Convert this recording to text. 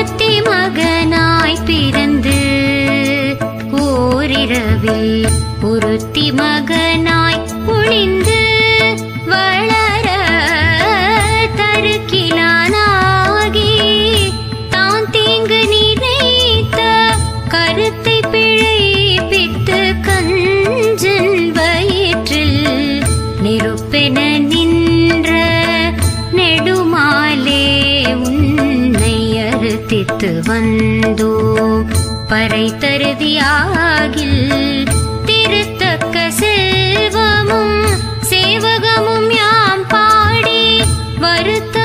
ஒருத்தி மகனாய் பிறந்து ஓரிரவில் ஒருத்தி மகனாய் ஒளிந்து வளர தருக்கிலானாகி தான் தீங்கு நினைத்த கருத்தை பிழைப்பித்து கஞ்சன் வயிற்றில் நெருப்பென நின்ற நெடுமாலே உன்னை அறுத்தித்து வந்தோ பறை தருதியாகில் திருத்தக்க செல்வமும் சேவகமும் யாம் பாடி வருத்த